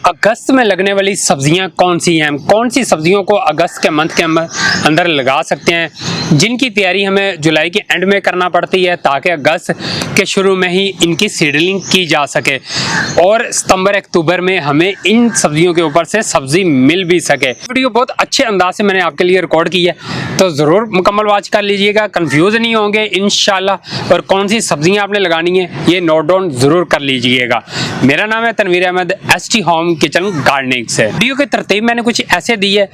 अगस्त में लगने वाली सब्जियां कौन सी हैं, कौन सी सब्जियों को अगस्त के मंथ के अंदर लगा सकते हैं, जिनकी तैयारी हमें जुलाई के एंड में करना पड़ती है ताकि अगस्त के शुरू में ही इनकी सीडलिंग की जा सके और सितंबर अक्टूबर में हमें इन सब्जियों के ऊपर से सब्जी मिल भी सके। वीडियो बहुत अच्छे अंदाज से मैंने आपके लिए रिकॉर्ड की है, तो ज़रूर मुकम्मल वॉच कर लीजिएगा, कंफ्यूज नहीं होंगे इंशाल्लाह। और कौन सी सब्जियां आपने लगानी है ये नोट डाउन ज़रूर कर लीजिएगा। मेरा नाम है Tanveer Ahmad, ST home kitchen gardening से। वीडियो की तरतीब मैंने कुछ ऐसे दी है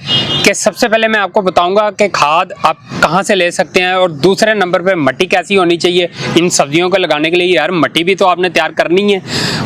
कि सबसे पहले मैं आपको बताऊंगा कि खाद आप कहां से ले सकते हैं, और दूसरे नंबर पे मिट्टी कैसी होनी चाहिए इन सब्जियों को लगाने के लिए। यार मिट्टी भी तो आपने तैयार करनी है।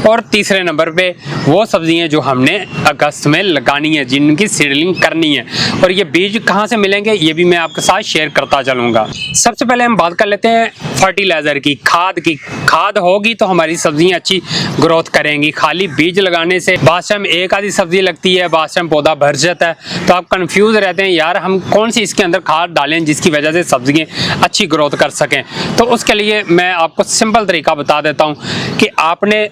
और तीसरे नंबर पे वो सब्जियां जो हमने अगस्त में लगानी है, जिनकी सीडलिंग करनी है, और ये बीज कहाँ से मिलेंगे ये भी मैं आपके साथ शेयर करता चलूँगा। सबसे पहले हम बात कर लेते हैं फर्टिलाइज़र की, खाद की। खाद होगी तो हमारी सब्जियाँ अच्छी ग्रोथ करेंगी। खाली बीज लगाने से बाद में एक आधी सब्जी लगती है, बाद में पौधा भर जाता है, तो आप कंफ्यूज रहते हैं यार हम कौन सी इसके अंदर खाद डालें जिसकी वजह से सब्जियाँ अच्छी ग्रोथ कर सकें। तो उसके लिए मैं आपको सिंपल तरीका बता देता हूँ कि आपने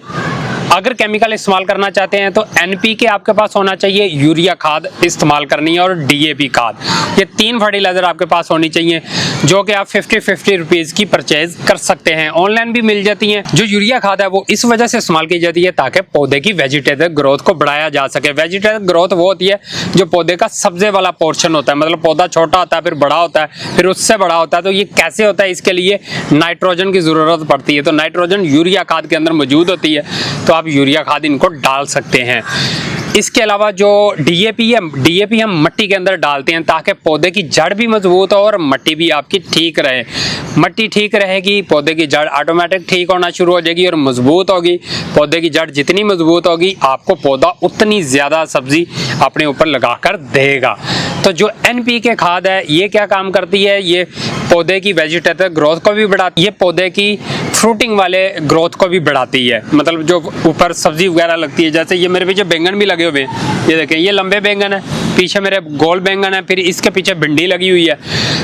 अगर केमिकल इस्तेमाल करना चाहते हैं तो NPK आपके पास होना चाहिए, यूरिया खाद इस्तेमाल करनी है, और DAP खाद। ये 3 फर्टिलाइज़र आपके पास होनी चाहिए, जो कि आप 50-50 रुपीज़ की परचेज कर सकते हैं। ऑनलाइन भी मिल जाती हैं। जो यूरिया खाद है वो इस वजह से इस्तेमाल की जाती है ताकि पौधे की वेजिटेटिव ग्रोथ को बढ़ाया जा सके। वेजिटेटिव ग्रोथ वो होती है जो पौधे का सब्जे वाला पोर्शन होता है, मतलब पौधा छोटा होता है, फिर बड़ा होता है, फिर उससे बड़ा होता है। तो ये कैसे होता है, इसके लिए नाइट्रोजन की ज़रूरत पड़ती है। तो नाइट्रोजन यूरिया खाद के अंदर मौजूद होती है, तो आप यूरिया खाद इनको डाल सकते हैं। इसके अलावा जो DAP है, DAP हम मिट्टी के अंदर डालते हैं ताकि पौधे की जड़ भी मजबूत हो और मिट्टी भी आपकी ठीक रहे। मिट्टी ठीक रहेगी, पौधे की जड़ ऑटोमेटिक ठीक होना शुरू हो जाएगी और मजबूत होगी। पौधे की जड़ जितनी मजबूत होगी आपको पौधा उतनी ज़्यादा सब्जी अपने ऊपर लगा कर देगा। तो जो NPK खाद है ये क्या काम करती है, ये पौधे की वेजिटेटिव ग्रोथ को भी बढ़ाती है, पौधे की फ्रूटिंग वाले ग्रोथ को भी बढ़ाती है। मतलब जो ऊपर सब्जी वगैरह लगती है, जैसे ये मेरे पीछे बैंगन भी लगे हुए हैं, ये देखें, ये लंबे बैंगन है, पीछे मेरे गोल बैंगन है, फिर इसके पीछे भिंडी लगी हुई है।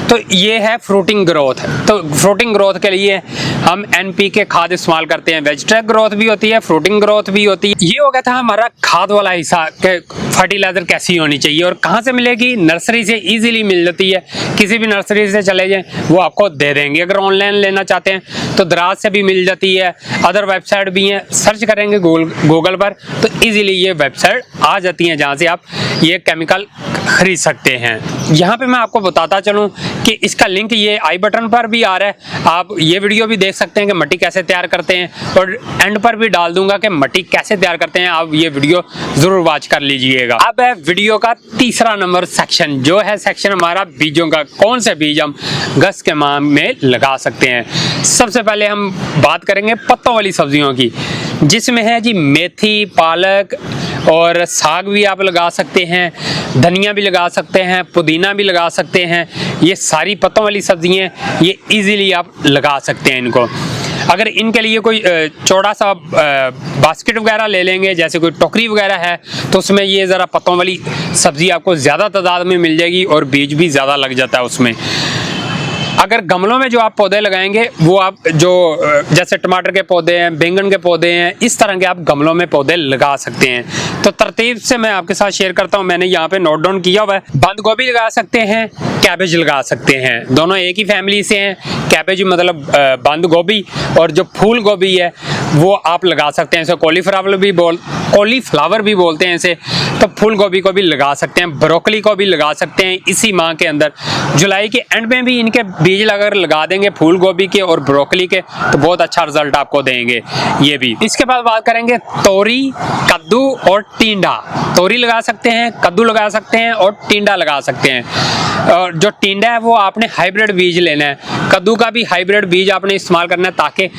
तो ये है फ्रूटिंग ग्रोथ। तो फ्रूटिंग ग्रोथ के लिए हम NPK खाद इस्तेमाल करते हैं। वेजिटेटिव ग्रोथ भी होती है, फ्रूटिंग ग्रोथ भी होती है। ये हो गया था हमारा खाद वाला हिस्सा कि फर्टिलाइजर कैसी होनी चाहिए और कहाँ से मिलेगी। नर्सरी से इजीली मिल जाती है, किसी भी नर्सरी से चले जाएं वो आपको दे देंगे। अगर ऑनलाइन लेना चाहते हैं तो दराज से भी मिल जाती है, अदर वेबसाइट भी हैं, सर्च करेंगे गूगल पर तो इजीली ये वेबसाइट आ जाती हैं जहाँ से आप ये केमिकल खरीद सकते हैं। यहाँ पे मैं आपको बताता चलूँ कि इसका लिंक ये आई बटन पर भी आ रहा है, आप ये वीडियो भी देख सकते हैं कि मिट्टी कैसे तैयार करते हैं, और एंड पर भी डाल दूंगा कि मिट्टी कैसे तैयार करते हैं। आप ये वीडियो ज़रूर वॉच कर लीजिएगा। अब है वीडियो का तीसरा नंबर सेक्शन, जो है सेक्शन हमारा बीजों का। कौन से बीज हम अगस्त के माह में लगा सकते हैं। सबसे पहले हम बात करेंगे पत्तों वाली सब्जियों की, जिसमें है जी मेथी, पालक और साग भी आप लगा सकते हैं, धनिया भी लगा सकते हैं, पुदीना भी लगा सकते हैं। ये सारी पत्तों वाली सब्जियां ये इजीली आप लगा सकते हैं इनको। अगर इनके लिए कोई चौड़ा सा बास्केट वगैरह ले लेंगे, जैसे कोई टोकरी वगैरह है, तो उसमें ये ज़रा पत्तों वाली सब्ज़ी आपको ज़्यादा तादाद में मिल जाएगी और बीज भी ज़्यादा लग जाता है उसमें। अगर गमलों में जो आप पौधे लगाएंगे वो आप जो जैसे टमाटर के पौधे हैं, बैंगन के पौधे हैं, इस तरह के आप गमलों में पौधे लगा सकते हैं। तो तरतीब से मैं आपके साथ शेयर करता हूं, मैंने यहाँ पे नोट डाउन किया हुआ है। बंद गोभी लगा सकते हैं, कैबेज लगा सकते हैं, दोनों एक ही फैमिली से हैं। कैबेज मतलब बंद गोभी, और जो फूल गोभी है वो आप लगा सकते हैं। इसे कॉलीफ्लावर भी बोलते हैं इसे। तो फूल गोभी को भी लगा सकते हैं, ब्रोकली को भी लगा सकते हैं इसी माह के अंदर। जुलाई के एंड में भी इनके बीज अगर लगा देंगे फूल गोभी के और ब्रोकली के तो बहुत अच्छा रिजल्ट आपको देंगे ये भी। इसके बाद बात करेंगे तोरी, कद्दू और टिंडा। तोरी लगा सकते हैं, कद्दू लगा सकते हैं और टिंडा लगा सकते हैं। और जो टिंडा है वो आपने हाइब्रिड बीज लेना है, कद्दू का भी हाइब्रिड बीज आपने इस्तेमाल करना है ताकि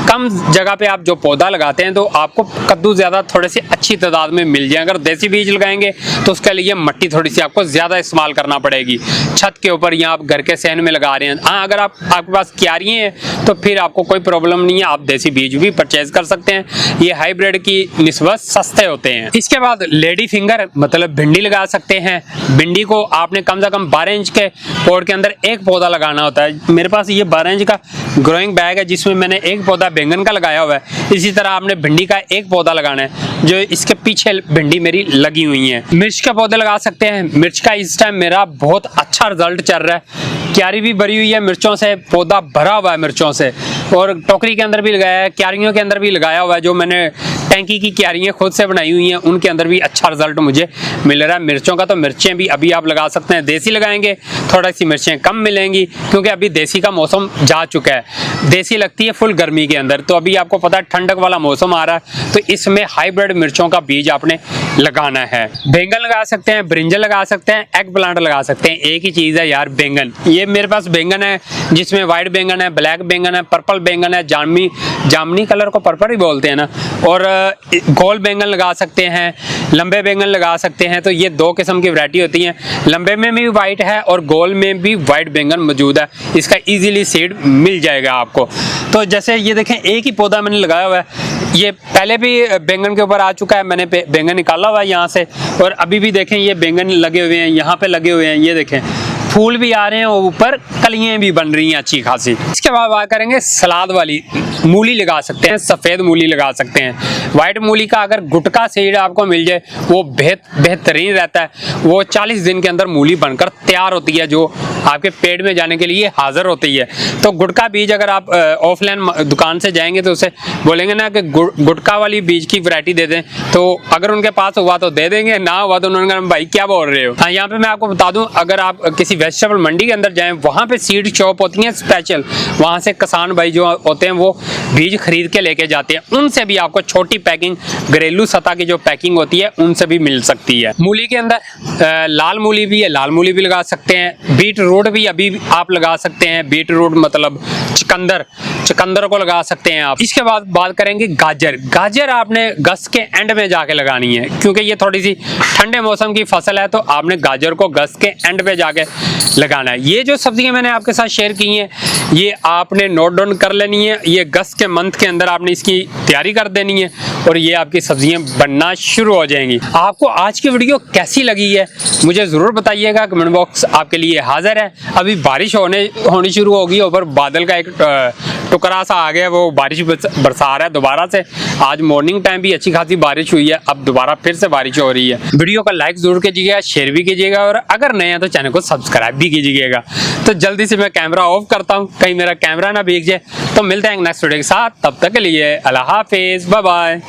कम जगह पे आप जो पौधा लगाते हैं तो आपको कद्दू ज़्यादा थोड़े से अच्छी तादाद में मिल जाए। अगर देसी बीज लगाएंगे तो उसके लिए मिट्टी थोड़ी सी आपको ज़्यादा इस्तेमाल करना पड़ेगी, छत के ऊपर या आप घर के सहन में लगा रहे हैं। हाँ, अगर आपके पास क्यारियाँ हैं तो फिर आपको कोई प्रॉब्लम नहीं है, आप देसी बीज भी परचेज कर सकते हैं। ये हाइब्रिड की निस्बत सस्ते होते हैं। इसके बाद लेडी फिंगर मतलब भिंडी लगा सकते हैं। भिंडी को आपने कम से कम 12 इंच के पॉट के अंदर एक पौधा लगाना होता है। मेरे पास ये 12 इंच का ग्रोइंग बैग है जिसमें मैंने एक पौधा बैंगन का लगाया हुआ है, इसी तरह आपने भिंडी का एक पौधा लगाना है जो इसके पीछे भिंडी मेरी लगी हुई है। मिर्च के पौधे लगा सकते हैं। मिर्च का इस टाइम मेरा बहुत अच्छा रिजल्ट चल रहा है, क्यारी भी भरी हुई है मिर्चों से, पौधा भरा हुआ है मिर्चों से, और टोकरी के अंदर भी लगाया है, क्यारियों के अंदर भी लगाया हुआ है। जो मैंने टैंकी की क्यारियाँ खुद से बनाई हुई हैं उनके अंदर भी अच्छा रिजल्ट मुझे मिल रहा है मिर्चों का। तो मिर्चें भी अभी आप लगा सकते हैं। देसी लगाएंगे थोड़ा सी मिर्चें कम मिलेंगी, क्योंकि अभी देसी का मौसम जा चुका है। देसी लगती है फुल गर्मी के अंदर, तो अभी आपको पता है ठंडक वाला मौसम आ रहा है, तो इसमें हाइब्रिड मिर्चों का बीज आपने लगाना है। बैंगन लगा सकते हैं, ब्रिंजल लगा सकते हैं, एग प्लांट लगा सकते हैं। एक ही चीज़ है यार, बैंगन। ये मेरे पास बैंगन है जिसमें वाइट बैंगन है, ब्लैक बैंगन है, पर्पल बैंगन है, जामनी कलर को पर्पल ही बोलते हैं ना, और गोल बैंगन लगा सकते हैं, लंबे बैंगन लगा सकते हैं। तो ये दो किस्म की वैरायटी होती हैं, लंबे में भी वाइट है और गोल में भी वाइट बैंगन मौजूद है। इसका इजीली सीड मिल जाएगा आपको। तो जैसे ये देखें, एक ही पौधा मैंने लगाया हुआ है, ये पहले भी बैंगन के ऊपर आ चुका है, मैंने बैंगन निकाला हुआ है यहाँ से, और अभी भी देखें ये बैंगन लगे हुए हैं, यहाँ पे लगे हुए हैं, ये देखें फूल भी आ रहे हैं और ऊपर कलियां भी बन रही हैं अच्छी खासी। इसके बाद बात करेंगे सलाद वाली। मूली लगा सकते हैं, सफ़ेद मूली लगा सकते हैं। वाइट मूली का अगर गुटका सीड आपको मिल जाए वो बेहतरीन रहता है। वो 40 दिन के अंदर मूली बनकर तैयार होती है, जो आपके पेट में जाने के लिए हाजिर होती है। तो गुटका बीज अगर आप ऑफलाइन दुकान से जाएंगे तो उसे बोलेंगे ना कि गुटका वाली बीज की वैरायटी दे दें, तो अगर उनके पास हुआ तो दे देंगे, ना हुआ तो उन्होंने कहा भाई क्या बोल रहे हो। हाँ, यहाँ पे मैं आपको बता दूं, अगर आप किसी वेजिटेबल मंडी के अंदर जाएं, वहाँ पे सीड शॉप होती हैं स्पेशल, वहाँ से किसान भाई जो होते हैं वो बीज खरीद के लेके जाते हैं। उनसे भी आपको छोटी पैकिंग, घरेलू सतह की जो पैकिंग होती है उनसे भी मिल सकती है। मूली के अंदर लाल मूली भी है, लाल मूली भी लगा सकते हैं। बीट रूट भी अभी आप लगा सकते हैं, बीट रूट मतलब चुकंदर को लगा सकते हैं आप। इसके बाद बात करेंगे गाजर आपने अगस्त के एंड में जाके लगानी है, क्योंकि ये थोड़ी सी ठंडे मौसम की फसल है, तो आपने गाजर को अगस्त के एंड में जाके लगाना है। ये जो सब्जियां मैंने आपके साथ शेयर की हैं ये आपने नोट डाउन कर लेनी है। ये अगस्त के मंथ के अंदर आपने इसकी तैयारी कर देनी है और ये आपकी सब्जियां बनना शुरू हो जाएंगी। आपको आज की वीडियो कैसी लगी है मुझे ज़रूर बताइएगा, कमेंट बॉक्स आपके लिए हाजिर है। अभी बारिश होनी शुरू होगी, ऊपर बादल का एक टुकड़ा सा आ गया, वो बारिश बरसा रहा है दोबारा से। आज मॉर्निंग टाइम भी अच्छी खासी बारिश हुई है, अब दोबारा फिर से बारिश हो रही है। वीडियो का लाइक जरूर कीजिएगा, शेयर भी कीजिएगा, और अगर नए हैं तो चैनल को सब्सक्राइब भी कीजिएगा। तो जल्दी से मैं कैमरा ऑफ करता हूँ, कहीं मेरा कैमरा ना भीग जाए। तो मिलते हैं नेक्स्ट वीडियो के साथ, तब तक के लिए अल्लाह हाफिज़, बाय बाय।